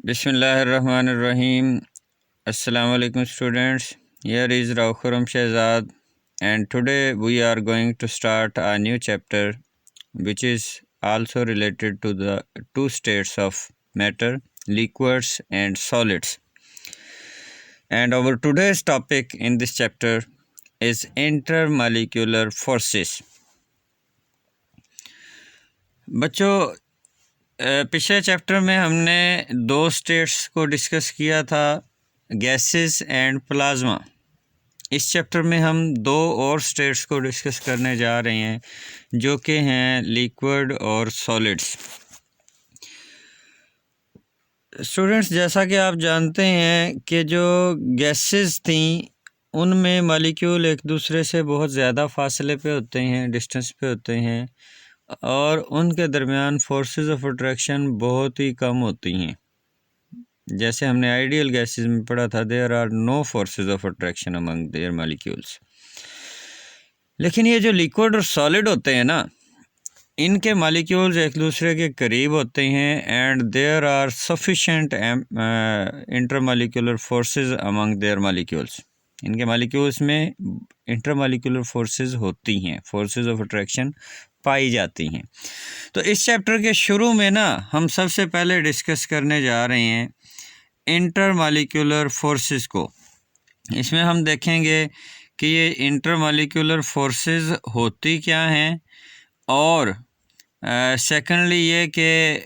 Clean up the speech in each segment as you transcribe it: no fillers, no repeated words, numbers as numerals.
Bismillahirrahmanirrahim. Assalamu alaikum students. Here is Raukhram Shehzad and today we are going to start a new chapter which is also related to the two states of matter, liquids and solids. And our today's topic in this chapter is intermolecular forces. बच्चों पिछले chapter में हमने दो states को discuss किया था, gases and plasma. इस chapter में हम दो और स्टेट्स को डिस्कस करने जा रहे हैं जो कि हैं लिक्विड और सॉलिड्स। स्टूडेंट्स, जैसा कि आप जानते हैं कि जो गैसेस थी उनमें मॉलिक्यूल एक दूसरे से बहुत ज़्यादा फासले पे होते हैं, डिस्टेंस पे होते हैं और उनके दरमियान फोर्सेस ऑफ अट्रैक्शन बहुत ही कम होती हैं। जैसे हमने आइडियल गैसेस में पढ़ा था, there are no forces of attraction among their molecules. लेकिन ये जो लिक्विड और सॉलिड होते हैं ना, इनके मॉलिक्यूल्स एक दूसरे के करीब होते हैं and there are sufficient intermolecular forces among their molecules. इनके मॉलिक्यूल्स में इंटरमॉलिक्यूलर फोर्सेस होती हैं, फोर्सेस ऑफ अट्रैक्शन पाई जाती हैं। तो इस चैप्टर के शुरू में ना हम सबसे पहले डिस्कस करने जा रहे हैं इंटरमॉलिक्यूलर फोर्सेस को। इसमें हम देखेंगे कि ये इंटरमॉलिक्यूलर फोर्सेस होती क्या हैं और सेकेंडली ये कि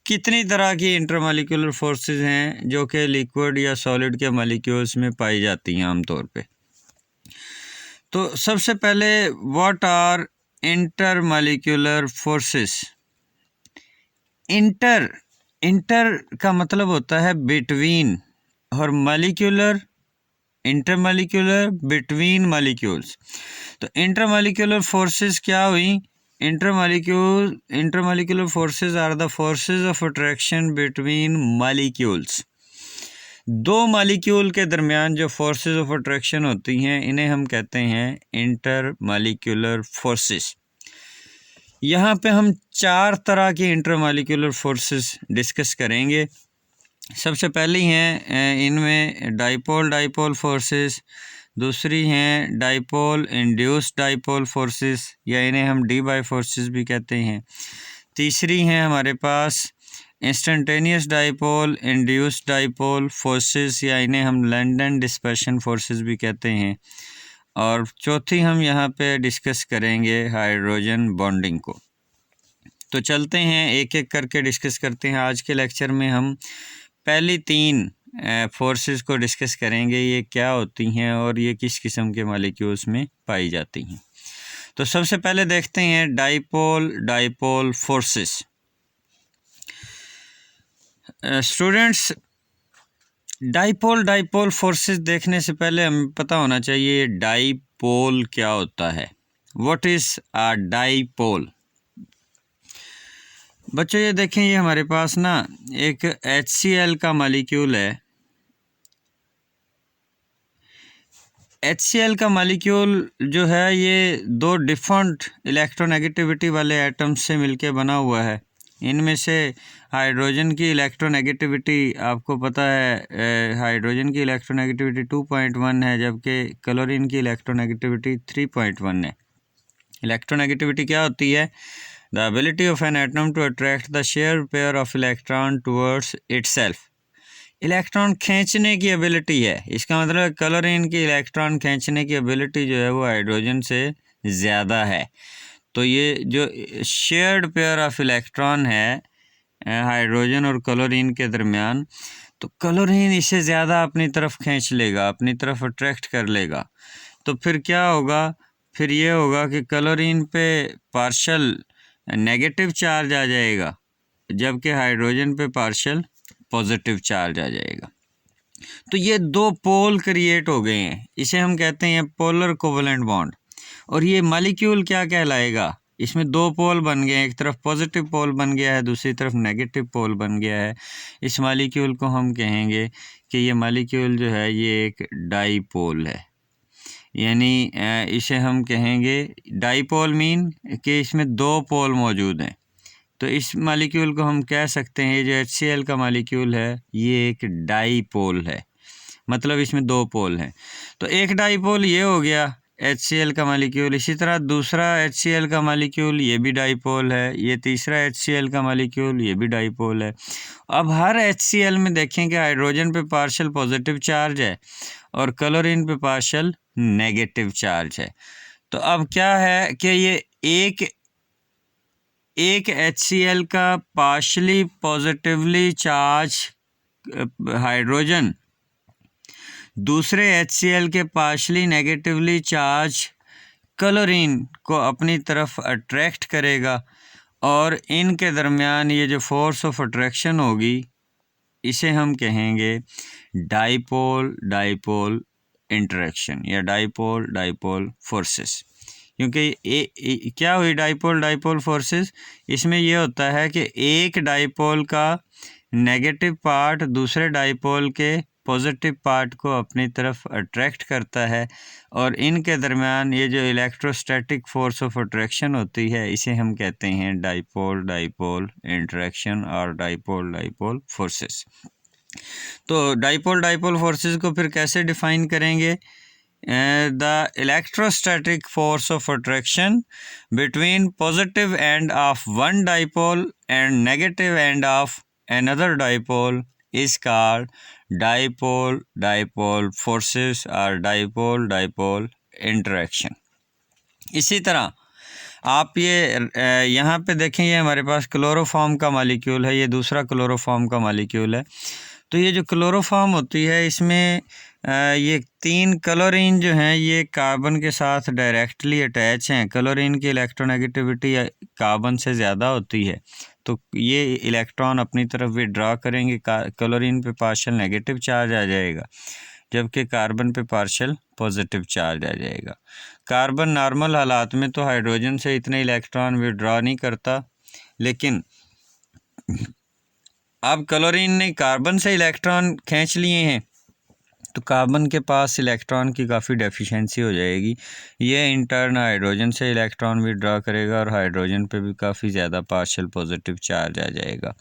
कितनी तरह की इंटरमॉलिक्यूलर फोर्सेस हैं जो कि लिक्विड या सॉलिड के मॉलिक्यूल्स में पाई जाती हैं आमतौर पे। तो सबसे पहले what are intermolecular forces. Inter का मतलब होता है बिटवीन और मॉलिक्यूलर, इंटरमॉलिक्यूलर बिटवीन मॉलिक्यूल्स। तो इंटरमॉलिक्यूलर फोर्सेस क्या हुई? Intermolecular forces are the forces of attraction between molecules. दो मॉलिक्यूल के दरमियान जो फोर्सेस ऑफ अट्रैक्शन होती हैं इन्हें हम कहते हैं इंटरमॉलिक्यूलर फोर्सेस। यहाँ पे हम चार तरह की इंटरमॉलिक्यूलर फोर्सेस डिस्कस करेंगे। सबसे पहली हैं इनमें डाइपोल फोर्सेस, दूसरी हैं डाइपोल इंड्यूस्ड डाइपोल फोर्सेस या इन्हें हम डी बाई फोर्सेस भी कहते हैं। तीसरी हैं हमारे पास instantaneous dipole induced dipole forces या इन्हें हम लंदन डिस्पर्शन फोर्सेस भी कहते हैं। और चौथी हम यहाँ पे डिस्कस करेंगे हाइड्रोजन बॉन्डिंग को। तो चलते हैं एक एक करके डिस्कस करते हैं। आज के लेक्चर में हम पहली तीन फोर्सेस को डिस्कस करेंगे, ये क्या होती हैं और ये किस किस्म के मॉलिक्यूल्स में पाई जाती हैं। तो सबसे पहले देखते हैं dipole forces. Students, dipole forces देखने से पहले हमें पता होना चाहिए डाइपोल क्या होता है। What is a dipole? बच्चों ये देखें, ये हमारे पास ना एक HCl का मॉलिक्यूल है। HCl का मॉलिक्यूल जो है ये दो डिफरेंट इलेक्ट्रोनेगेटिविटी वाले एटम्स से मिलके बना हुआ है। इनमें से हाइड्रोजन की इलेक्ट्रोनेगेटिविटी आपको पता है, हाइड्रोजन की इलेक्ट्रोनेगेटिविटी 2.1 है जबकि क्लोरीन की इलेक्ट्रोनेगेटिविटी 3.1 है। इलेक्ट्रोनेगेटिविटी क्या होती है? The ability of an atom to attract the share pair of electron towards itself. Electron खींचने की एबिलिटी है। इसका मतलब क्लोरीन की इलेक्ट्रॉन खींचने की एबिलिटी जो है वो हाइड्रोजन से ज़्यादा है। तो ये जो शेयर्ड पेयर ऑफ इलेक्ट्रॉन है हाइड्रोजन और क्लोरीन के दरमियान, तो क्लोरीन इसे ज़्यादा अपनी तरफ खींच लेगा, अपनी तरफ अट्रैक्ट कर लेगा। तो फिर क्या होगा? फिर ये होगा कि क्लोरीन पे पार्शल नेगेटिव चार्ज आ जाएगा जबकि हाइड्रोजन पे पार्शल पॉजिटिव चार्ज आ जाएगा। तो ये दो पोल क्रिएट हो गए हैं, इसे हम कहते हैं पोलर कोवेलेंट बॉन्ड। और ये मॉलिक्यूल क्या कहलाएगा? इसमें दो पोल बन गए हैं, एक तरफ पॉजिटिव पोल बन गया है, दूसरी तरफ नेगेटिव पोल बन गया है। इस मॉलिक्यूल को हम कहेंगे कि ये मॉलिक्यूल जो है ये एक डाइपोल है। यानी इसे हम कहेंगे डाइपोल मीन कि इसमें दो पोल मौजूद हैं। तो इस मालिक्यूल को हम कह सकते हैं, ये जो HCl का मालिक्यूल है ये एक डाईपोल है, मतलब इसमें 2 पोल हैं। तो एक डाईपोल ये हो गया HCl का मालिक्यूल। इसी तरह दूसरा HCl का मालिक्यूल ये भी डाईपोल है, ये तीसरा HCl का मालिक्यूल ये भी डाईपोल है। अब हर HCl में देखें कि हाइड्रोजन पे पार्शियल पॉजिटिव चार्ज है और क्लोरीन पे पार्शियल नेगेटिव चार्ज है। तो अब क्या है कि ये एक HCl का पार्शली पॉजिटिवली चार्ज हाइड्रोजन दूसरे HCl के पार्शली नेगेटिवली चार्ज क्लोरीन को अपनी तरफ अट्रैक्ट करेगा और इनके दरमियान ये जो फोर्स ऑफ अट्रैक्शन होगी इसे हम कहेंगे डाईपोल डाईपोल इंटरेक्शन या डाईपोल डाईपोल फोर्सेस। क्योंकि क्या हुई डाईपोल डाईपोल फोर्सेस, इसमें ये होता है कि एक डाईपोल का नेगेटिव पार्ट दूसरे डाईपोल के पॉजिटिव पार्ट को अपनी तरफ अट्रैक्ट करता है और इनके दरमियान ये जो इलेक्ट्रोस्टैटिक फोर्स ऑफ अट्रैक्शन होती है इसे हम कहते हैं डाईपोल डाईपोल इंटरेक्शन और डाईपोल डाईपोल फोर्सेस। तो डाईपोल डाईपोल फोर्सेस को फिर कैसे डिफाइन करेंगे? The electrostatic force of attraction between positive end of one dipole and negative end of another dipole is called dipole dipole forces or dipole dipole interaction। इसी तरह आप ये यहाँ पे देखें, ये हमारे पास क्लोरोफॉर्म का मालिक्यूल है, ये दूसरा क्लोरोफॉर्म का मालिक्यूल है। तो ये जो क्लोरोफॉर्म होती है इसमें ये 3 क्लोरीन जो हैं ये कार्बन के साथ डायरेक्टली अटैच हैं। क्लोरीन की इलेक्ट्रोनेगेटिविटी कार्बन से ज़्यादा होती है, तो ये इलेक्ट्रॉन अपनी तरफ विड्रॉ करेंगे, क्लोरीन पे पार्शियल नेगेटिव चार्ज आ जाएगा जबकि कार्बन पे पार्शियल पॉजिटिव चार्ज आ जाएगा। कार्बन नॉर्मल हालात में तो हाइड्रोजन से इतने इलेक्ट्रॉन विड्रॉ नहीं करता, लेकिन अब क्लोरीन ने कार्बन से इलेक्ट्रॉन खींच लिए हैं तो कार्बन के पास इलेक्ट्रॉन की काफ़ी डेफिशिएंसी हो जाएगी। ये इंटर्न हाइड्रोजन से इलेक्ट्रॉन विड्रॉ करेगा और हाइड्रोजन पे भी काफ़ी ज़्यादा पार्शियल पॉजिटिव चार्ज आ जाएगा।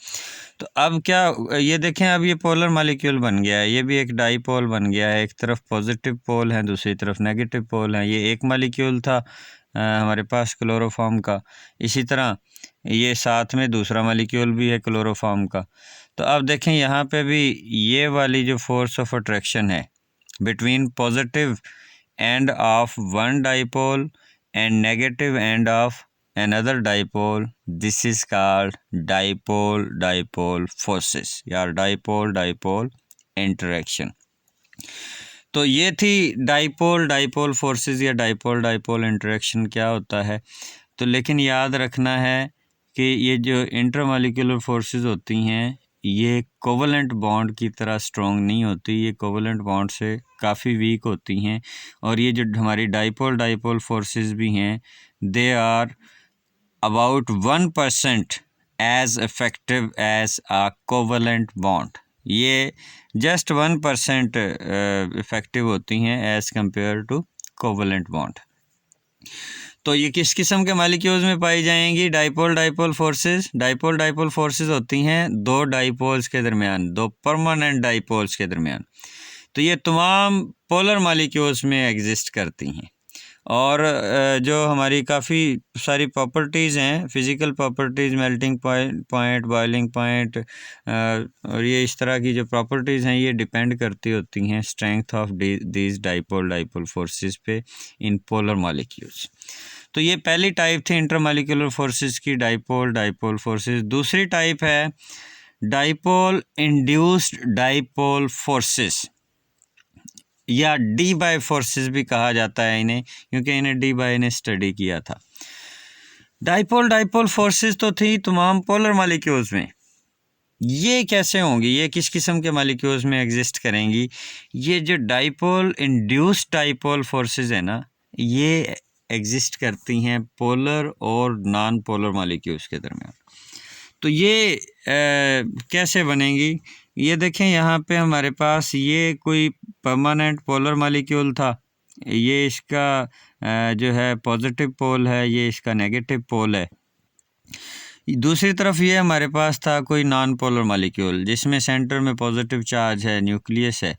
तो अब क्या, ये देखें, अब ये पोलर मॉलिक्यूल बन गया है, ये भी एक डाईपोल बन गया है। एक तरफ पॉजिटिव पोल है, दूसरी तरफ नेगेटिव पोल है। ये एक मॉलिक्यूल था हमारे पास क्लोरोफॉर्म का, इसी तरह ये साथ में दूसरा मॉलिक्यूल भी है क्लोरोफॉर्म का। तो अब देखें यहाँ पे भी ये वाली जो फोर्स ऑफ अट्रैक्शन है between positive end of one dipole and negative end of another dipole, this is called dipole dipole forces या dipole dipole interaction। तो ये थी डाईपोल डाईपोल फोर्सेस या डाईपोल डाईपोल इंटरेक्शन क्या होता है। तो लेकिन याद रखना है कि ये जो इंटरमॉलिक्यूलर फोर्सेस होती हैं ये कोवलेंट बॉन्ड की तरह स्ट्रॉन्ग नहीं होती, ये कोवलेंट बॉन्ड से काफ़ी वीक होती हैं। और ये जो हमारी डाईपोल डाईपोल फोर्सेस भी हैं they are about 1% as effective as a covalent bond। ये just 1% इफ़ेक्टिव होती हैं as compare to covalent bond. तो ये किस किस्म के मालिक्यूल्स में पाई जाएंगी dipole dipole forces? Dipole dipole forces होती हैं 2 डाईपोल्स के दरमियान, 2 परमानेंट डाईपोल्स के दरमियान। तो ये तमाम पोलर मालिक्यूल्स में एग्जिस्ट करती हैं और जो हमारी काफ़ी सारी प्रॉपर्टीज़ हैं, physical properties, melting point, boiling point और ये इस तरह की जो प्रॉपर्टीज़ हैं ये डिपेंड करती होती हैं strength of these dipole dipole forces पे इन पोलर मॉलिक्यूल्स। तो ये पहली टाइप थी इंटरमॉलिक्यूलर फोर्सेस की, डाईपोल डाईपोल फोर्सेस। दूसरी टाइप है डाईपोल इंड्यूस्ड डाईपोल फोर्सेस या डी बाय फोर्सेस भी कहा जाता है इन्हें, क्योंकि इन्हें डी बाय ने स्टडी किया था। डाईपोल डाईपोल फोर्सेस तो थी तमाम पोलर मॉलिक्यूल्स में, ये कैसे होंगी, ये किस किस्म के मॉलिक्यूल्स में एग्जिस्ट करेंगी? ये जो डाईपोल इंड्यूस्ड डाईपोल फोर्सेस है ना, ये एग्जिस्ट करती हैं पोलर और नॉन पोलर मॉलिक्यूल्स के दरमियान। तो ये कैसे बनेंगी? ये देखें यहाँ पे हमारे पास ये कोई परमानेंट पोलर मॉलिक्यूल था, ये इसका जो है पॉजिटिव पोल है, ये इसका नेगेटिव पोल है। दूसरी तरफ ये हमारे पास था कोई नॉन पोलर मॉलिक्यूल जिसमें सेंटर में पॉजिटिव चार्ज है, न्यूक्लियस है,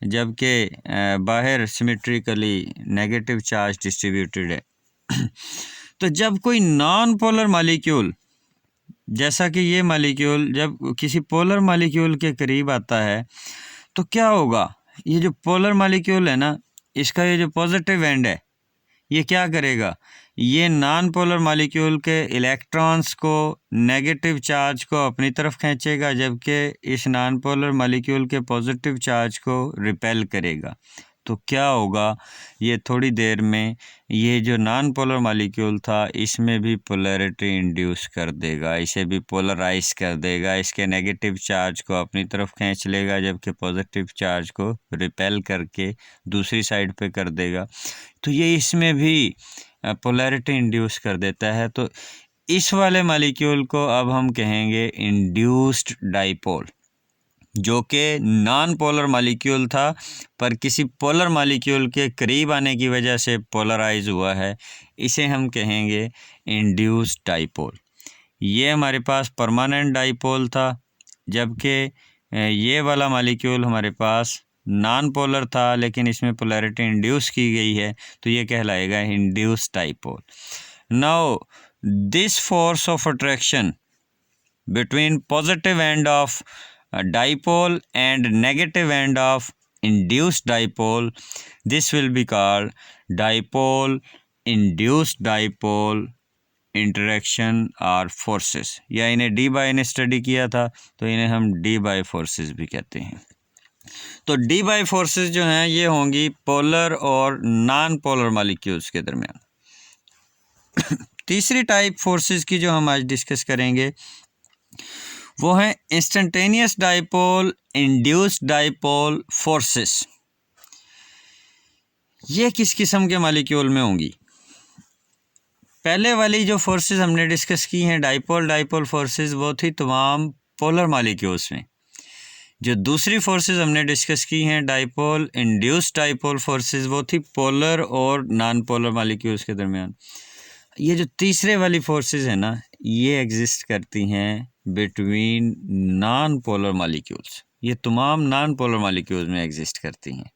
जबकि बाहर सिमेट्रिकली नेगेटिव चार्ज डिस्ट्रीब्यूटेड है। तो जब कोई नॉन पोलर मॉलिक्यूल, जैसा कि ये मॉलिक्यूल जब किसी पोलर मॉलिक्यूल के करीब आता है तो क्या होगा, ये जो पोलर मॉलिक्यूल है ना, इसका ये जो पॉजिटिव एंड है ये क्या करेगा, ये नॉन पोलर मॉलिक्यूल के इलेक्ट्रॉन्स को, नेगेटिव चार्ज को अपनी तरफ खींचेगा, जबकि इस नॉन पोलर मॉलिक्यूल के पॉजिटिव चार्ज को रिपेल करेगा। तो क्या होगा, ये थोड़ी देर में ये जो नॉन पोलर मॉलिक्यूल था इसमें भी पोलैरिटी इंड्यूस कर देगा, इसे भी पोलराइज कर देगा, इसके नेगेटिव चार्ज को अपनी तरफ खींच लेगा, जबकि पॉजिटिव चार्ज को रिपेल करके दूसरी साइड पे कर देगा। तो ये इसमें भी पोलैरिटी इंड्यूस कर देता है। तो इस वाले मॉलिक्यूल को अब हम कहेंगे इंड्यूस्ड डाइपोल, जो कि नॉन पोलर मॉलिक्यूल था पर किसी पोलर मॉलिक्यूल के करीब आने की वजह से पोलराइज हुआ है, इसे हम कहेंगे इंड्यूस्ड डाइपोल। ये हमारे पास परमानेंट डाइपोल था, जबकि ये वाला मॉलिक्यूल हमारे पास नॉन पोलर था लेकिन इसमें पोलैरिटी इंड्यूस की गई है, तो ये कहलाएगा induced dipole. Now this force of attraction between positive end of dipole and negative end of induced dipole, this will be called dipole induced dipole interaction or forces, या इन्हें डी बाय ने study किया था तो इन्हें हम D bye forces भी कहते हैं। तो डी बाय फोर्सेस जो हैं ये होंगी पोलर और नॉन पोलर मॉलिक्यूल्स के दरमियान। तीसरी टाइप फोर्सेस की जो हम आज डिस्कस करेंगे वो है instantaneous dipole induced dipole forces. ये किस किस्म के मॉलिक्यूल में होंगी? पहले वाली जो फोर्सेस हमने डिस्कस की हैं डाइपोल डाइपोल फोर्सेस, वो थी तमाम पोलर मॉलिक्यूल्स में। जो दूसरी फोर्सेस हमने डिस्कस की हैं डाइपोल इंड्यूस्ड डाइपोल फोर्सेस, वो थी पोलर और नॉन पोलर मॉलिक्यूल्स के दरमियान। ये जो तीसरे वाली फोर्सेस है ना, ये एग्जिस्ट करती हैं बिटवीन नॉन पोलर मॉलिक्यूल्स। ये तमाम नॉन पोलर मॉलिक्यूल्स में एग्जिस्ट करती हैं।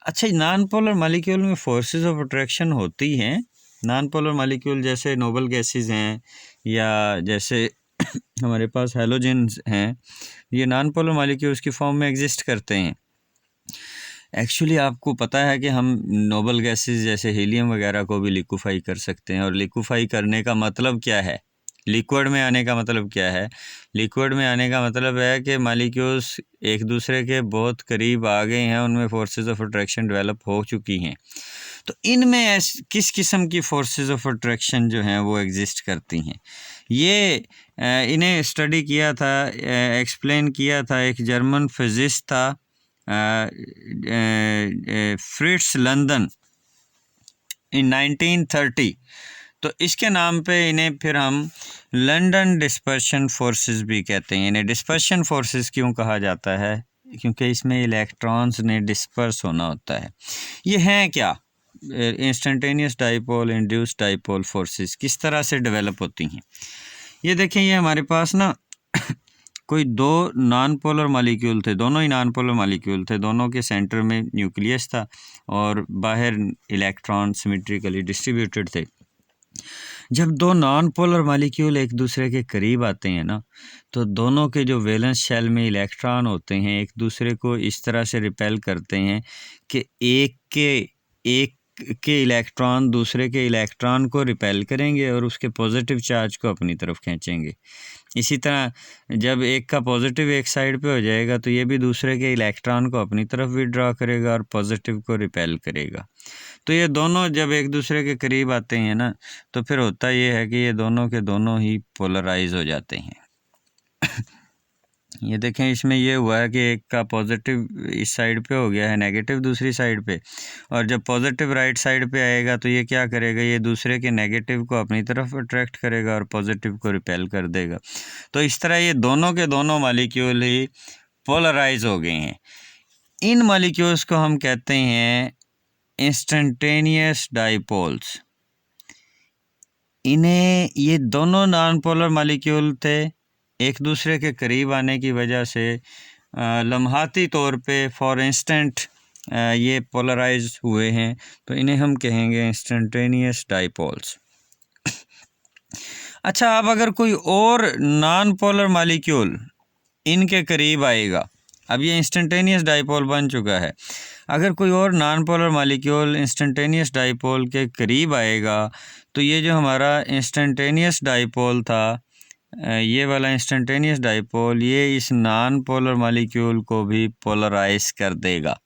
अच्छा, नॉन पोलर मॉलिक्यूल में फोर्सेस ऑफ अट्रैक्शन होती हैं। नॉन पोलर मॉलिक्यूल जैसे नोबल गैसेस हैं या जैसे हमारे पास हैलोजेंस हैं, ये नॉन पोलर मॉलिक्यूल्स की फॉर्म में एग्जिस्ट करते हैं। एक्चुअली आपको पता है कि हम नोबल गैसेस जैसे हीलियम वगैरह को भी लिक्विफाई कर सकते हैं, और लिक्विफाई करने का मतलब क्या है, लिक्विड में आने का मतलब क्या है? लिक्विड में आने का मतलब है कि मॉलिक्यूल्स एक दूसरे के बहुत करीब आ गए हैं, उनमें फोर्सेस ऑफ अट्रैक्शन डेवलप हो चुकी हैं। तो इनमें किस किस्म की फोर्सेस ऑफ अट्रैक्शन जो हैं वो एग्जिस्ट करती हैं, ये इन्हें स्टडी किया था, एक्सप्लेन किया था एक जर्मन फिजिस्ट था फ्रिट्स लंदन इन 1930। तो इसके नाम पे इन्हें फिर हम लंदन डिस्पर्शन फोर्सेस भी कहते हैं। इन्हें डिस्पर्शन फोर्सेस क्यों कहा जाता है? क्योंकि इसमें इलेक्ट्रॉन्स ने डिस्पर्स होना होता है। ये हैं क्या? Instantaneous dipole induced dipole forces किस तरह से डेवलप होती हैं? ये देखें, ये हमारे पास ना कोई दो नॉन पोलर मॉलिक्यूल थे, दोनों ही नॉन पोलर मॉलिक्यूल थे, दोनों के सेंटर में न्यूक्लियस था और बाहर इलेक्ट्रॉन सिमेट्रिकली डिस्ट्रीब्यूटेड थे। जब दो नॉन पोलर मॉलिक्यूल एक दूसरे के करीब आते हैं ना, तो दोनों के जो वैलेंस शेल में इलेक्ट्रॉन होते हैं एक दूसरे को इस तरह से रिपेल करते हैं कि एक के इलेक्ट्रॉन दूसरे के इलेक्ट्रॉन को रिपेल करेंगे और उसके पॉजिटिव चार्ज को अपनी तरफ खींचेंगे। इसी तरह जब एक का पॉजिटिव एक साइड पे हो जाएगा तो ये भी दूसरे के इलेक्ट्रॉन को अपनी तरफ विड्रॉ करेगा और पॉजिटिव को रिपेल करेगा। तो ये दोनों जब एक दूसरे के करीब आते हैं ना, तो फिर होता ये है कि ये दोनों के दोनों ही पोलराइज हो जाते हैं। ये देखें, इसमें ये हुआ है कि एक का पॉजिटिव इस साइड पे हो गया है, नेगेटिव दूसरी साइड पे, और जब पॉजिटिव राइट साइड पे आएगा तो ये क्या करेगा, ये दूसरे के नेगेटिव को अपनी तरफ अट्रैक्ट करेगा और पॉजिटिव को रिपेल कर देगा। तो इस तरह ये दोनों के दोनों मॉलिक्यूल ही पोलराइज हो गए हैं। इन मॉलिक्यूल्स को हम कहते हैं इंस्टेंटेनियस डाइपोल्स। इन्हें ये दोनों नॉन पोलर मालिक्यूल थे, एक दूसरे के करीब आने की वजह से लम्हाती तौर पे फॉर इंस्टेंट ये पोलराइज हुए हैं, तो इन्हें हम कहेंगे इंस्टेंटेनियस डाइपोल्स। अच्छा, अब अगर कोई और नॉन पोलर मालिक्यूल इनके करीब आएगा, अब ये इंस्टेंटेनियस डाइपोल बन चुका है, अगर कोई और non polar molecule instantaneous dipole के करीब आएगा तो ये जो हमारा इंस्टेंटेनियस डाइपोल था, ये वाला इंस्टेंटेनियस डाइपोल, ये इस नॉन पोलर मालिक्यूल को भी पोलराइज कर देगा।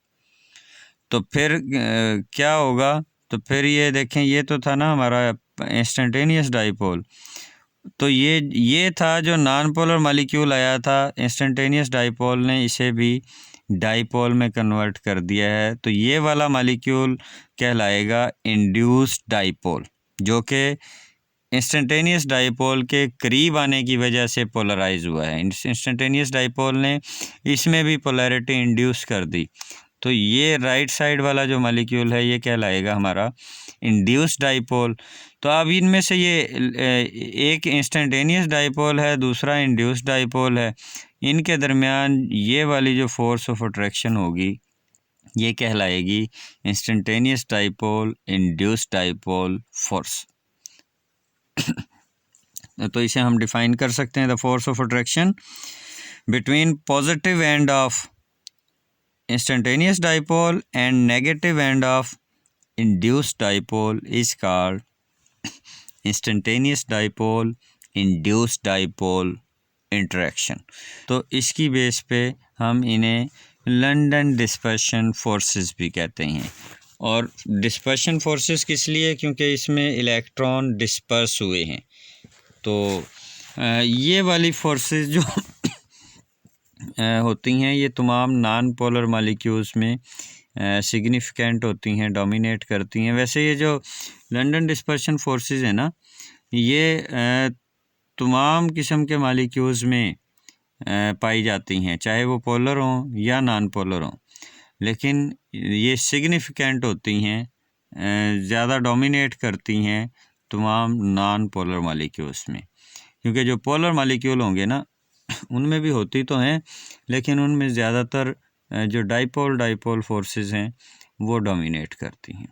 तो फिर क्या होगा, तो फिर ये देखें, ये तो था ना हमारा इंस्टेंटेनियस डाइपोल, तो ये था जो नॉन पोलर मालिक्यूल आया था, इंस्टेंटेनियस डाइपोल ने इसे भी डाइपोल में कन्वर्ट कर दिया है। तो ये वाला मालिक्यूल कहलाएगा इंड्यूस्ड डाइपोल, जो कि इंस्टेंटेनियस डाइपोल के करीब आने की वजह से पोलराइज हुआ है। इंस्टेंटेनियस डाइपोल ने इसमें भी पोलैरिटी इंड्यूस कर दी, तो ये राइट साइड वाला जो मालिक्यूल है ये कहलाएगा हमारा इंड्यूस्ड डाइपोल। तो अब इनमें से ये एक इंस्टेंटेनियस डाइपोल है, दूसरा इंड्यूस्ड डाइपोल है, इनके दरमियान ये वाली जो फोर्स ऑफ अट्रैक्शन होगी ये कहलाएगी instantaneous dipole induced dipole force. तो इसे हम डिफाइन कर सकते हैं, the force of attraction between positive end of instantaneous dipole and negative end of induced dipole is called instantaneous dipole induced dipole interaction। तो इसकी बेस पे हम इन्हें लंदन डिस्पर्शन फोर्सेस भी कहते हैं। और डिस्पर्शन फोर्सेस किस लिए, क्योंकि इसमें इलेक्ट्रॉन डिस्पर्स हुए हैं। तो ये वाली फोर्सेस जो होती हैं ये तमाम नॉन पोलर मालिक्यूल्स में सिग्निफिकेंट होती हैं, डोमिनेट करती हैं। वैसे ये जो लंदन डिस्पर्शन फोर्सेस है ना, ये तमाम किस्म के मालिक्यूल्स में पाई जाती हैं, चाहे वो पोलर हों या नॉन पोलर हों, लेकिन ये सिग्निफिकेंट होती हैं, ज़्यादा डोमिनेट करती हैं तमाम नॉन पोलर मालिक्यूल्स में। क्योंकि जो पोलर मालिक्यूल होंगे ना उनमें भी होती तो हैं, लेकिन उनमें ज़्यादातर जो डाइपोल फोर्सेस हैं वो डोमिनेट करती हैं।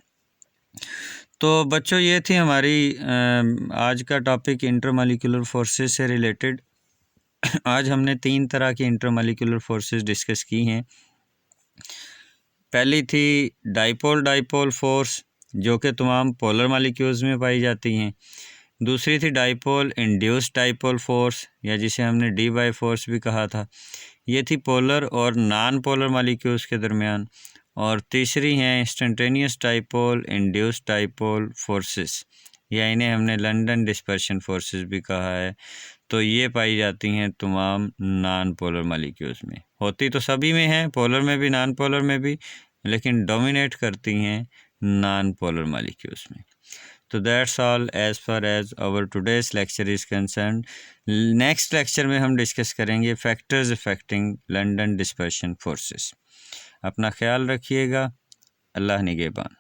तो बच्चों, ये थी हमारी आज का टॉपिक इंटरमॉलिक्यूलर फोर्सेस से रिलेटेड। आज हमने 3 तरह की इंटरमॉलिक्यूलर फोर्सेस डिस्कस की हैं। पहली थी डाइपोल फोर्स, जो कि तमाम पोलर मालिक्यूल्स में पाई जाती हैं। दूसरी थी डाइपोल इंड्यूस्ड डाइपोल फोर्स, या जिसे हमने डी बाई फोर्स भी कहा था, ये थी पोलर और नॉन पोलर मालिक्यूल्स के दरमियान। और तीसरी हैं instantaneous dipole induced dipole forces, या इन्हें हमने लंदन डिस्पर्शन फोर्सेस भी कहा है। तो ये पाई जाती हैं तमाम नॉन पोलर मालिक्यूल्स में। होती तो सभी में हैं, पोलर में भी नॉन पोलर में भी, लेकिन डोमिनेट करती हैं नॉन पोलर मालिक्यूल्स में। तो that's all as far as our today's lecture is concern. Next lecture में हम डिस्कस करेंगे factors affecting London dispersion forces. अपना ख्याल रखिएगा। अल्लाह निगहबान।